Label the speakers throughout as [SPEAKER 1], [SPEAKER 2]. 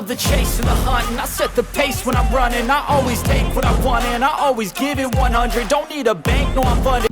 [SPEAKER 1] the chase and the hunt, and I set the pace when I'm running. I always take what I want and I always give it 100. Don't need a bank, no I'm funded.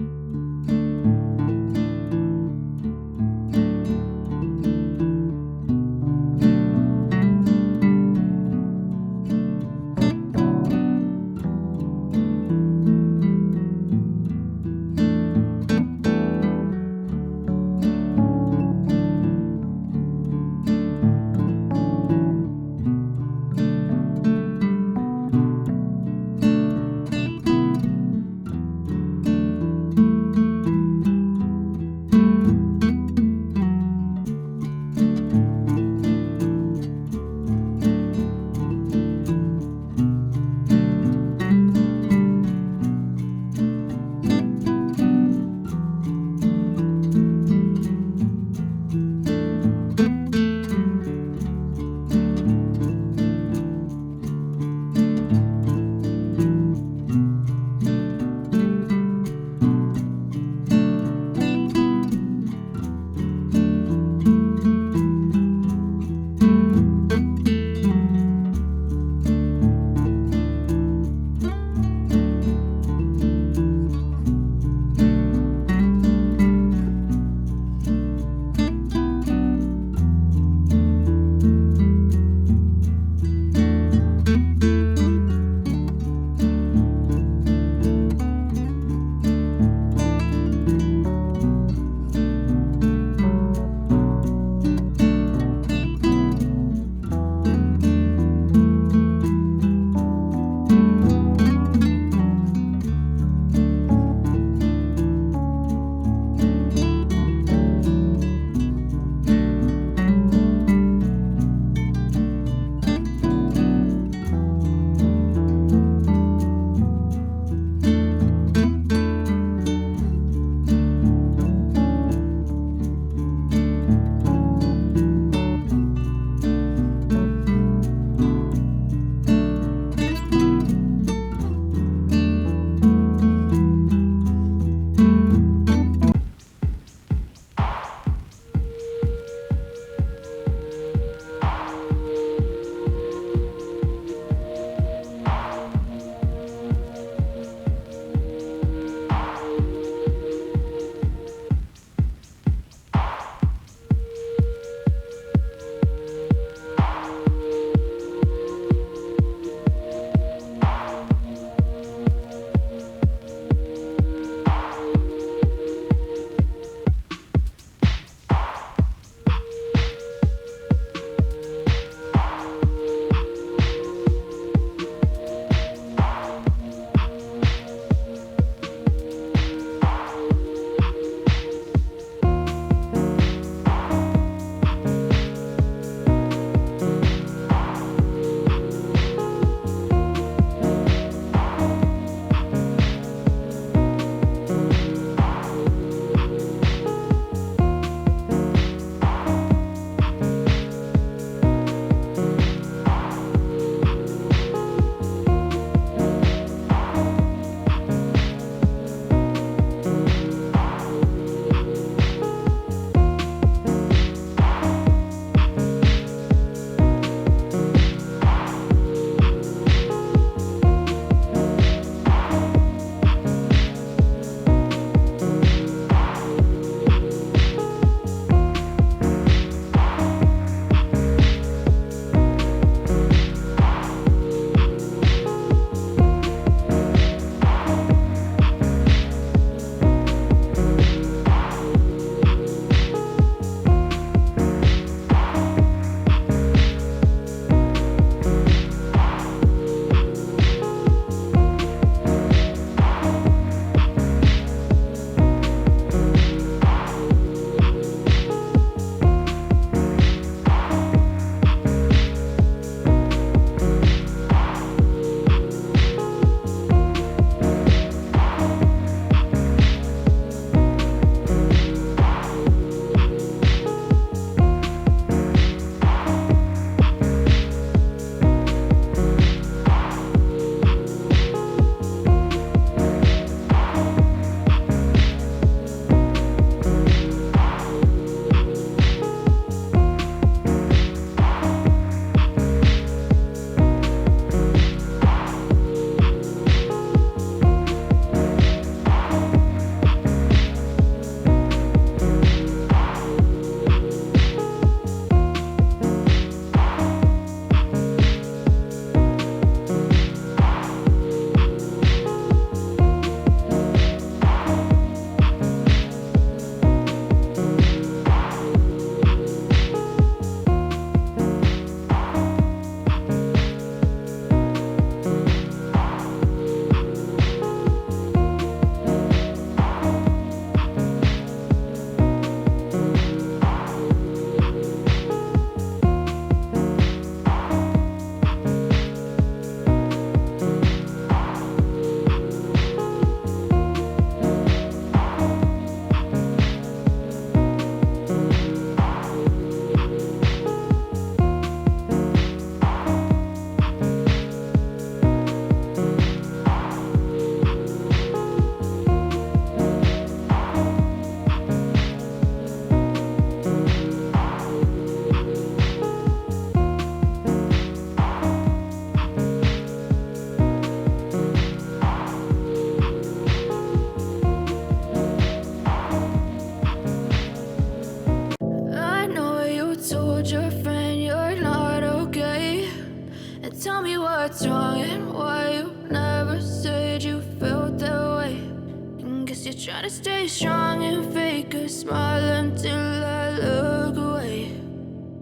[SPEAKER 2] try to stay strong and fake a smile until I look away.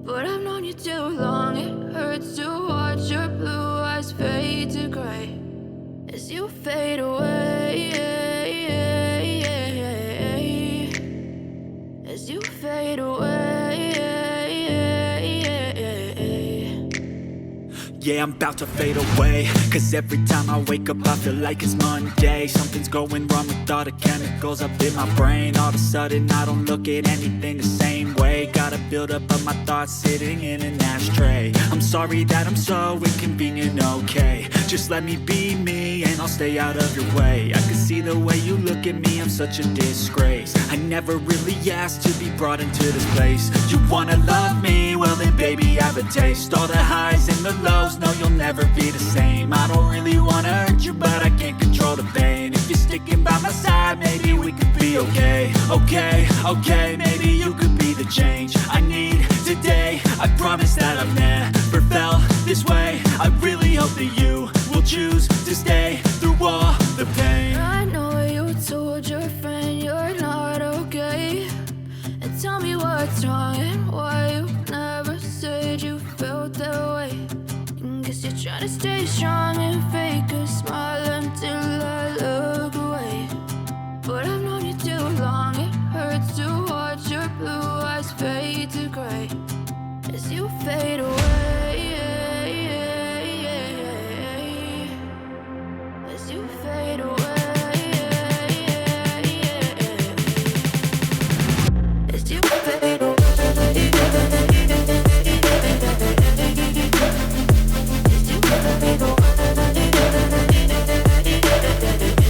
[SPEAKER 2] But I've known you too long, it hurts to watch your blue eyes fade to gray as you fade away, as you fade away.
[SPEAKER 1] Yeah, I'm about to fade away, cause every time I wake up I feel like it's Monday. Something's going wrong with all the chemicals up in my brain. All of a sudden I don't look at anything the same way. Gotta build up of my thoughts sitting in an ashtray. I'm sorry that I'm so inconvenient, okay. Just let me be me and I'll stay out of your way. I can see the way you look at me, I'm such a disgrace. I never really asked to be brought into this place. You wanna love me? Well then baby have a taste. All the highs and the lows, no you'll never be the same. I don't really wanna hurt you but I can't control the pain. If you're sticking by my side maybe we could be okay. Okay, maybe you could be the change I need today. I promise that I've never felt this way. I really hope that you will choose to stay through all the pain.
[SPEAKER 2] I know you told your friend you're not okay, and tell me what's wrong and why you never said you felt that way. Guess you're trying to stay strong and fake a smile until I look away. But I've known you too long, it hurts to watch your blue eyes fade to gray as you fade away, as you fade away, as you